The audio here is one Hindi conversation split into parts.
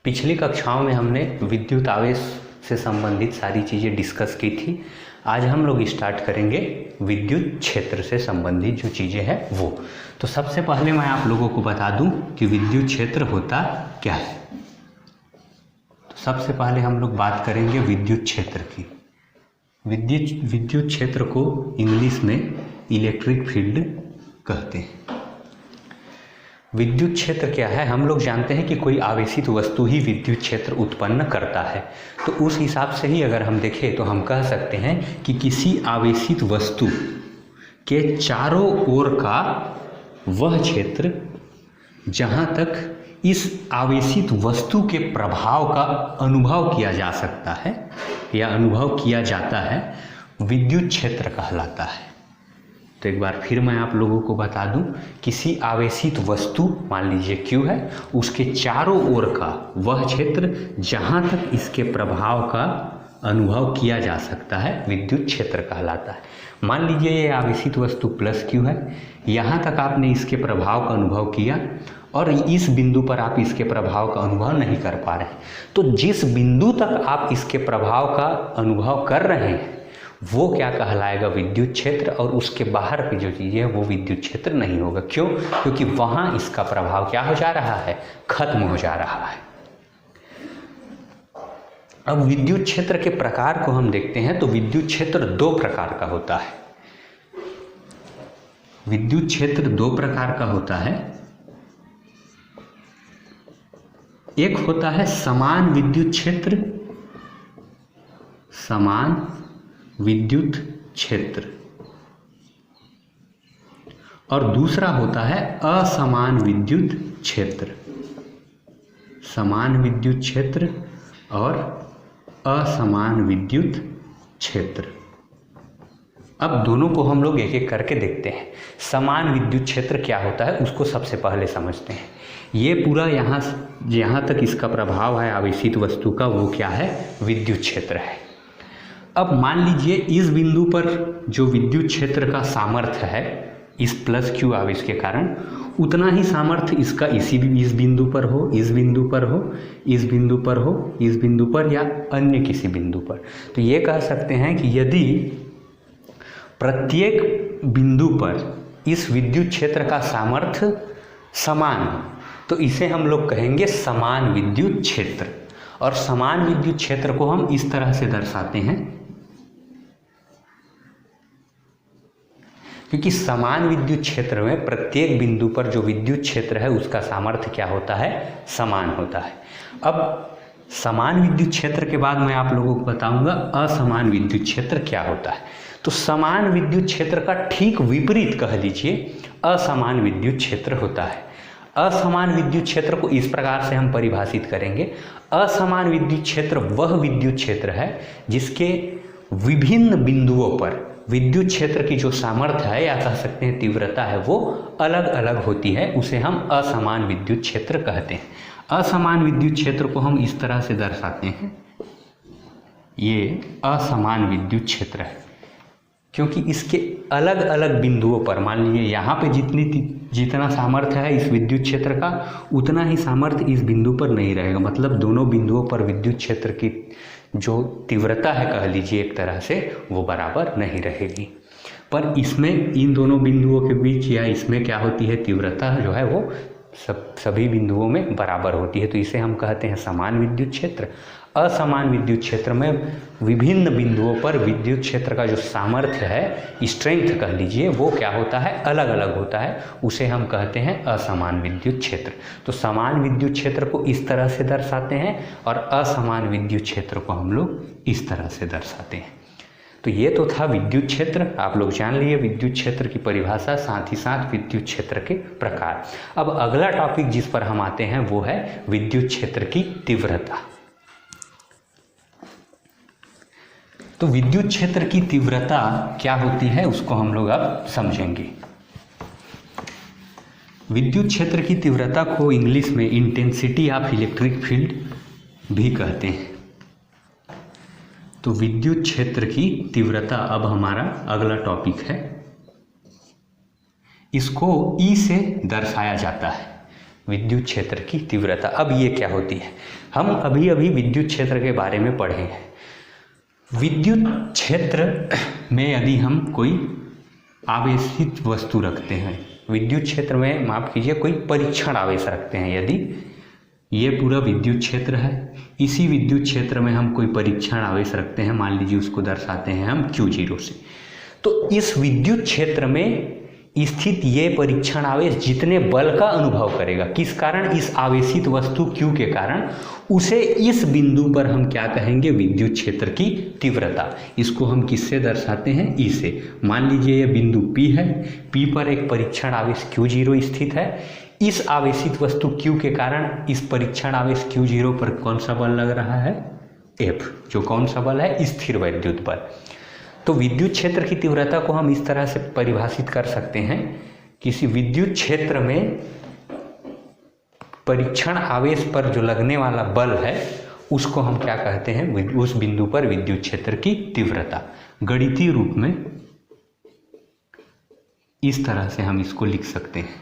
पिछली कक्षाओं में हमने विद्युत आवेश से संबंधित सारी चीज़ें डिस्कस की थी। आज हम लोग स्टार्ट करेंगे विद्युत क्षेत्र से संबंधित जो चीज़ें हैं वो। तो सबसे पहले मैं आप लोगों को बता दूं कि विद्युत क्षेत्र होता क्या है। तो सबसे पहले हम लोग बात करेंगे विद्युत क्षेत्र की। विद्युत क्षेत्र को इंग्लिश में इलेक्ट्रिक फील्ड कहते हैं। विद्युत क्षेत्र क्या है? हम लोग जानते हैं कि कोई आवेशित वस्तु ही विद्युत क्षेत्र उत्पन्न करता है। तो उस हिसाब से ही अगर हम देखें तो हम कह सकते हैं कि किसी आवेशित वस्तु के चारों ओर का वह क्षेत्र जहाँ तक इस आवेशित वस्तु के प्रभाव का अनुभव किया जा सकता है या अनुभव किया जाता है, विद्युत क्षेत्र कहलाता है। तो एक बार फिर मैं आप लोगों को बता दूं, किसी आवेशित वस्तु मान लीजिए Q है, उसके चारों ओर का वह क्षेत्र जहां तक इसके प्रभाव का अनुभव किया जा सकता है विद्युत क्षेत्र कहलाता है। मान लीजिए ये आवेशित वस्तु प्लस Q है, यहाँ तक आपने इसके प्रभाव का अनुभव किया और इस बिंदु पर आप इसके प्रभाव का अनुभव नहीं कर पा रहे हैं। तो जिस बिंदु तक आप इसके प्रभाव का अनुभव कर रहे हैं वो क्या कहलाएगा? विद्युत क्षेत्र। और उसके बाहर की जो चीज़ है वो विद्युत क्षेत्र नहीं होगा। क्यों? क्योंकि वहाँ इसका प्रभाव क्या हो जा रहा है? खत्म हो जा रहा है। अब विद्युत क्षेत्र के प्रकार को हम देखते हैं तो विद्युत क्षेत्र दो प्रकार का होता है। विद्युत क्षेत्र दो प्रकार का होता है। एक होता है समान विद्युत क्षेत्र, समान विद्युत क्षेत्र, और दूसरा होता है असमान विद्युत क्षेत्र। समान विद्युत क्षेत्र और असमान विद्युत क्षेत्र। अब दोनों को हम लोग एक एक करके देखते हैं। समान विद्युत क्षेत्र क्या होता है उसको सबसे पहले समझते हैं। ये पूरा यहाँ तक इसका प्रभाव है आवेशित वस्तु का, वो क्या है? विद्युत क्षेत्र है। अब मान लीजिए इस बिंदु पर जो विद्युत क्षेत्र का सामर्थ्य है इस प्लस Q आवेश के कारण, उतना ही सामर्थ्य इसका इस बिंदु पर हो, इस बिंदु पर हो, इस बिंदु पर हो, इस बिंदु पर या अन्य किसी बिंदु पर। तो ये कह सकते हैं कि यदि प्रत्येक बिंदु पर इस विद्युत क्षेत्र का सामर्थ्य समान हो तो इसे हम लोग कहेंगे समान विद्युत क्षेत्र। और समान विद्युत क्षेत्र को हम इस तरह से दर्शाते हैं, क्योंकि समान विद्युत क्षेत्र में प्रत्येक बिंदु पर जो विद्युत क्षेत्र है उसका सामर्थ्य क्या होता है? समान होता है। अब समान विद्युत क्षेत्र के बाद मैं आप लोगों को बताऊंगा असमान विद्युत क्षेत्र क्या होता है। तो समान विद्युत क्षेत्र का ठीक विपरीत कह लीजिए असमान विद्युत क्षेत्र होता है। असमान विद्युत क्षेत्र को इस प्रकार से हम परिभाषित करेंगे। असमान विद्युत क्षेत्र वह विद्युत क्षेत्र है जिसके विभिन्न बिंदुओं पर विद्युत क्षेत्र की जो सामर्थ्य है या कह सकते हैं तीव्रता है वो अलग अलग होती है, उसे हम असमान विद्युत क्षेत्र कहते हैं। असमान विद्युत क्षेत्र को हम इस तरह से दर्शाते हैं, ये असमान विद्युत क्षेत्र है क्योंकि इसके अलग अलग बिंदुओं पर, मान लीजिए यहाँ पे जितना सामर्थ्य है इस विद्युत क्षेत्र का उतना ही सामर्थ्य इस बिंदु पर नहीं रहेगा। मतलब दोनों बिंदुओं पर विद्युत क्षेत्र की जो तीव्रता है कह लीजिए एक तरह से वो बराबर नहीं रहेगी। पर इसमें इन दोनों बिंदुओं के बीच या इसमें क्या होती है? तीव्रता जो है वो सभी बिंदुओं में बराबर होती है। तो इसे हम कहते हैं समान विद्युत क्षेत्र। असमान विद्युत क्षेत्र में विभिन्न बिंदुओं पर विद्युत क्षेत्र का जो सामर्थ्य है, स्ट्रेंथ कह लीजिए, वो क्या होता है? अलग अलग होता है, उसे हम कहते हैं असमान विद्युत क्षेत्र। तो समान विद्युत क्षेत्र को इस तरह से दर्शाते हैं और असमान विद्युत क्षेत्र को हम लोग इस तरह से दर्शाते हैं। तो ये तो था विद्युत क्षेत्र, आप लोग जान लिए विद्युत क्षेत्र की परिभाषा, साथ ही साथ विद्युत क्षेत्र के प्रकार। अब अगला टॉपिक जिस पर हम आते हैं वो है विद्युत क्षेत्र की तीव्रता। तो विद्युत क्षेत्र की तीव्रता क्या होती है उसको हम लोग अब समझेंगे। विद्युत क्षेत्र की तीव्रता को इंग्लिश में इंटेंसिटी ऑफ इलेक्ट्रिक फील्ड भी कहते हैं। तो विद्युत क्षेत्र की तीव्रता अब हमारा अगला टॉपिक है। इसको E से दर्शाया जाता है। विद्युत क्षेत्र की तीव्रता। अब ये क्या होती है, हम अभी अभी विद्युत क्षेत्र के बारे में पढ़े हैं। विद्युत क्षेत्र में यदि हम कोई आवेशित वस्तु रखते हैं, विद्युत क्षेत्र में माफ कीजिए कोई परीक्षण आवेश रखते हैं, यदि ये पूरा विद्युत क्षेत्र है, इसी विद्युत क्षेत्र में हम कोई परीक्षण आवेश रखते हैं, मान लीजिए उसको दर्शाते हैं हम Q0 से, तो इस विद्युत क्षेत्र में स्थित ये परीक्षण आवेश जितने बल का अनुभव करेगा, किस कारण, इस आवेशित वस्तु Q के कारण, उसे इस बिंदु पर हम क्या कहेंगे, विद्युत क्षेत्र की तीव्रता। इसको हम किससे दर्शाते हैं, E से। मान लीजिए ये बिंदु P है, P पर एक परीक्षण आवेश Q0 स्थित है, इस आवेशित वस्तु Q के कारण इस परीक्षण आवेश Q0 पर कौन सा बल लग रहा है, F, जो कौन सा बल है, स्थिर वैद्युत बल। तो विद्युत क्षेत्र की तीव्रता को हम इस तरह से परिभाषित कर सकते हैं, किसी विद्युत क्षेत्र में परीक्षण आवेश पर जो लगने वाला बल है उसको हम क्या कहते हैं, उस बिंदु पर विद्युत क्षेत्र की तीव्रता। गणितीय रूप में इस तरह से हम इसको लिख सकते हैं,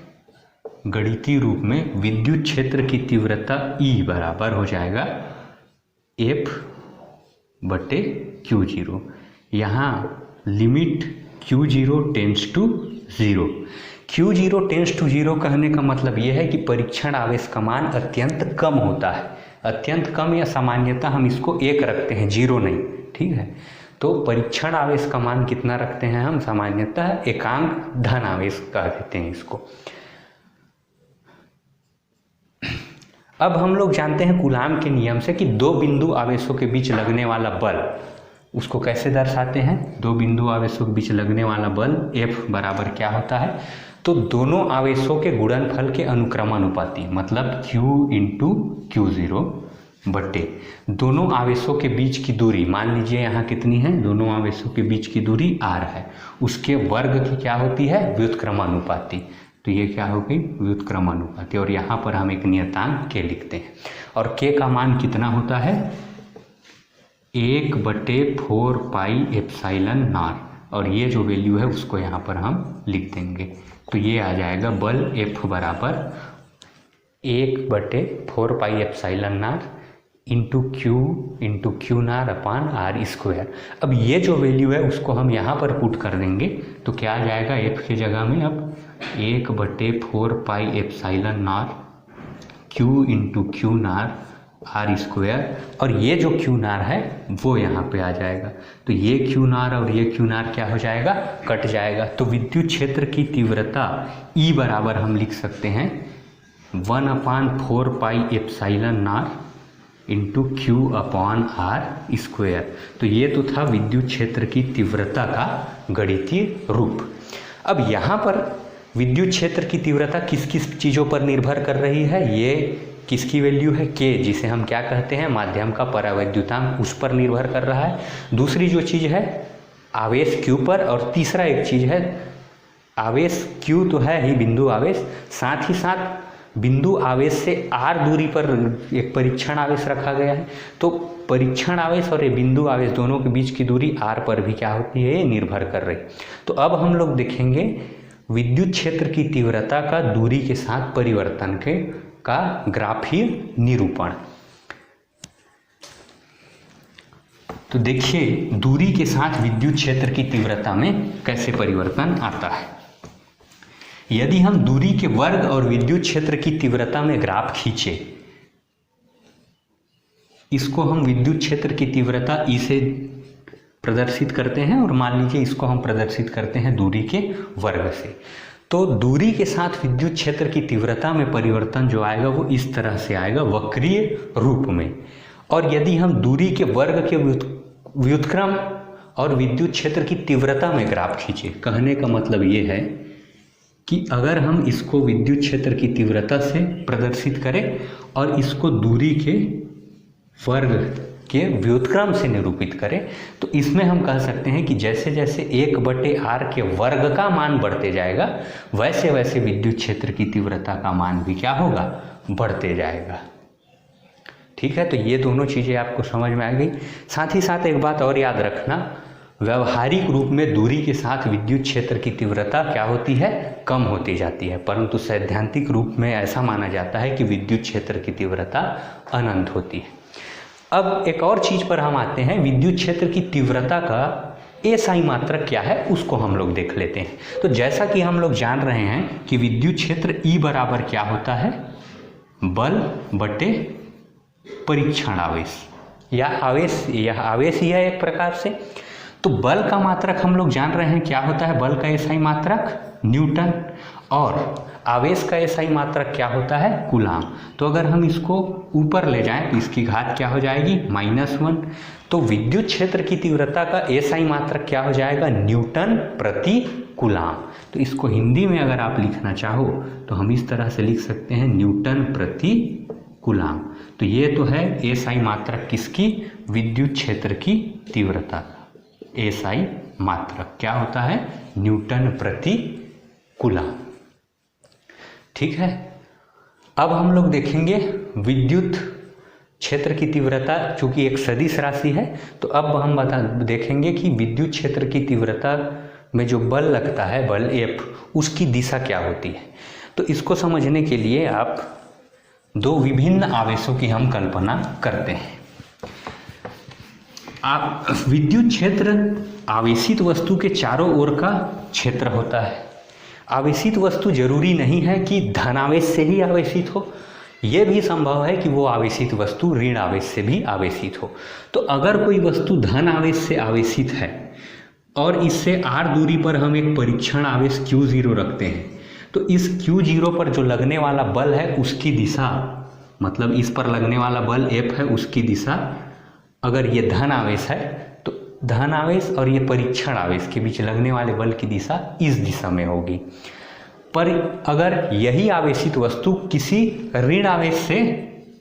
गणितीय रूप में विद्युत क्षेत्र की तीव्रता E बराबर हो जाएगा F/Q0। यहाँ limit Q0 tends to 0। Q0 tends to 0 कहने का मतलब ये है कि परीक्षण आवेश का मान अत्यंत कम होता है, अत्यंत कम, या सामान्यतः हम इसको 1 रखते हैं, 0 नहीं, ठीक है। तो परीक्षण आवेश का मान कितना रखते हैं हम, सामान्यतः एकांक धन आवेश कह देते हैं इसको। अब हम लोग जानते हैं कूलाम के नियम से कि दो बिंदु आवेशों के बीच लगने वाला बल, उसको कैसे दर्शाते हैं, दो बिंदु आवेशों के बीच लगने वाला बल F बराबर क्या होता है, तो दोनों आवेशों के गुणनफल के अनुक्रमानुपाती, मतलब Q/Q0 बटे दोनों आवेशों के बीच की दूरी, मान लीजिए यहाँ कितनी है, दोनों आवेशों के बीच की दूरी r है, उसके वर्ग की क्या होती है, व्युत्क्रमानुपाती। तो ये क्या हो गई, व्युत्क्रमानुपाती, और यहाँ पर हम एक नियतांक k लिखते हैं, और k का मान कितना होता है, 1/4 पाई एप्सिलॉन नॉट, और ये जो वैल्यू है उसको यहाँ पर हम लिख देंगे। तो ये आ जाएगा बल F बराबर 1/4 pi epsilon not into Q not upon R square. अब ये जो वैल्यू है उसको हम यहाँ पर पुट कर देंगे, तो क्या आ जाएगा, F के जगह में अब 1/4 pi epsilon not Q not R square, और ये जो Q नॉट है वो यहाँ पे आ जाएगा। तो ये Q नॉट और ये Q नॉट क्या हो जाएगा, कट जाएगा। तो विद्युत क्षेत्र की तीव्रता E बराबर हम लिख सकते हैं 1/4 pi epsilon not into Q/R square. तो ये तो था विद्युत क्षेत्र की तीव्रता का गणितीय रूप। अब यहाँ पर विद्युत क्षेत्र की तीव्रता किस किस चीज़ों पर निर्भर कर रही है, ये किसकी वैल्यू है, K, जिसे हम क्या कहते हैं, माध्यम का परावैद्युतांक, उस पर निर्भर कर रहा है। दूसरी जो चीज़ है आवेश Q पर, और तीसरा एक चीज़ है आवेश Q तो है ही बिंदु आवेश, साथ ही साथ बिंदु आवेश से r दूरी पर एक परीक्षण आवेश रखा गया है। तो परीक्षण आवेश और ये बिंदु आवेश दोनों के बीच की दूरी r पर भी क्या होती है, निर्भर कर रही। तो अब हम लोग देखेंगे विद्युत क्षेत्र की तीव्रता का दूरी के साथ परिवर्तन का ग्राफीय निरूपण। तो देखिए दूरी के साथ विद्युत क्षेत्र की तीव्रता में कैसे परिवर्तन आता है। यदि हम दूरी के वर्ग और विद्युत क्षेत्र की तीव्रता में ग्राफ खींचे, इसको हम विद्युत क्षेत्र की तीव्रता E से प्रदर्शित करते हैं, और मान लीजिए इसको हम प्रदर्शित करते हैं दूरी के वर्ग से। तो दूरी के साथ विद्युत क्षेत्र की तीव्रता में परिवर्तन जो आएगा वो इस तरह से आएगा, वक्रीय रूप में। और यदि हम दूरी के वर्ग के व्युत्क्रम और विद्युत क्षेत्र की तीव्रता में ग्राफ खींचे, कहने का मतलब ये है कि अगर हम इसको विद्युत क्षेत्र की तीव्रता से प्रदर्शित करें और इसको दूरी के वर्ग के व्युत्क्रम से निरूपित करें, तो इसमें हम कह सकते हैं कि जैसे जैसे 1/r के वर्ग का मान बढ़ते जाएगा, वैसे वैसे विद्युत क्षेत्र की तीव्रता का मान भी क्या होगा, बढ़ते जाएगा। ठीक है, तो ये दोनों चीज़ें आपको समझ में आ गई। साथ ही साथ एक बात और याद रखना, व्यवहारिक रूप में दूरी के साथ विद्युत क्षेत्र की तीव्रता क्या होती है, कम होती जाती है, परंतु सैद्धांतिक रूप में ऐसा माना जाता है कि विद्युत क्षेत्र की तीव्रता अनंत होती है। अब एक और चीज़ पर हम आते हैं, विद्युत क्षेत्र की तीव्रता का एसआई मात्रक क्या है उसको हम लोग देख लेते हैं। तो जैसा कि हम लोग जान रहे हैं कि विद्युत क्षेत्र ई बराबर क्या होता है, बल बटे परीक्षण आवेश, या आवेश, यह आवेश ही है एक प्रकार से। तो बल का मात्रक हम लोग जान रहे हैं क्या होता है, बल का एसआई मात्रक न्यूटन, और आवेश का एसआई मात्रक क्या होता है, कूलाम। तो अगर हम इसको ऊपर ले जाएं तो इसकी घात क्या हो जाएगी, -1। तो विद्युत क्षेत्र की तीव्रता का एसआई मात्रक क्या हो जाएगा, न्यूटन प्रति कूलाम। तो इसको हिंदी में अगर आप लिखना चाहो तो हम इस तरह से लिख सकते हैं, न्यूटन प्रति कूलाम। तो ये तो है एसआई मात्रक किसकी, विद्युत क्षेत्र की तीव्रता का एसआई मात्रक क्या होता है, न्यूटन प्रति कूलाम। ठीक है। अब हम लोग देखेंगे विद्युत क्षेत्र की तीव्रता, चूंकि एक सदिश राशि है तो अब हम देखेंगे कि विद्युत क्षेत्र की तीव्रता में जो बल लगता है, बल F, उसकी दिशा क्या होती है। तो इसको समझने के लिए आप दो विभिन्न आवेशों की हम कल्पना करते हैं। आप विद्युत क्षेत्र आवेशित वस्तु के चारों ओर का क्षेत्र होता है। आवेशित वस्तु जरूरी नहीं है कि धन आवेश से ही आवेशित हो, यह भी संभव है कि वो आवेशित वस्तु ऋण आवेश से भी आवेशित हो। तो अगर कोई वस्तु धन आवेश से आवेशित है और इससे r दूरी पर हम एक परीक्षण आवेश Q0 रखते हैं, तो इस Q0 पर जो लगने वाला बल है उसकी दिशा, मतलब इस पर लगने वाला बल F है, उसकी दिशा, अगर ये धन आवेश है तो धन आवेश और ये परीक्षण आवेश के बीच लगने वाले बल की दिशा इस दिशा में होगी। पर अगर यही आवेशित वस्तु किसी ऋण आवेश से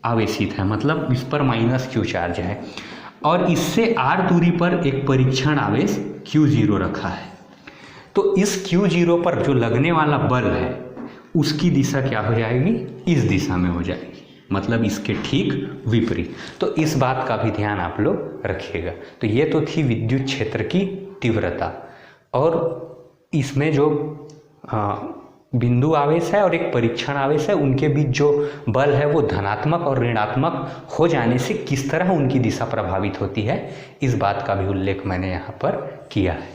आवेशित है, मतलब इस पर -Q चार्ज है और इससे r दूरी पर एक परीक्षण आवेश Q0 रखा है, तो इस Q0 पर जो लगने वाला बल है उसकी दिशा क्या हो जाएगी, इस दिशा में हो जाएगी, मतलब इसके ठीक विपरीत। तो इस बात का भी ध्यान आप लोग रखिएगा। तो ये तो थी विद्युत क्षेत्र की तीव्रता, और इसमें जो बिंदु आवेश है और एक परीक्षण आवेश है, उनके बीच जो बल है वो धनात्मक और ऋणात्मक हो जाने से किस तरह उनकी दिशा प्रभावित होती है, इस बात का भी उल्लेख मैंने यहाँ पर किया है।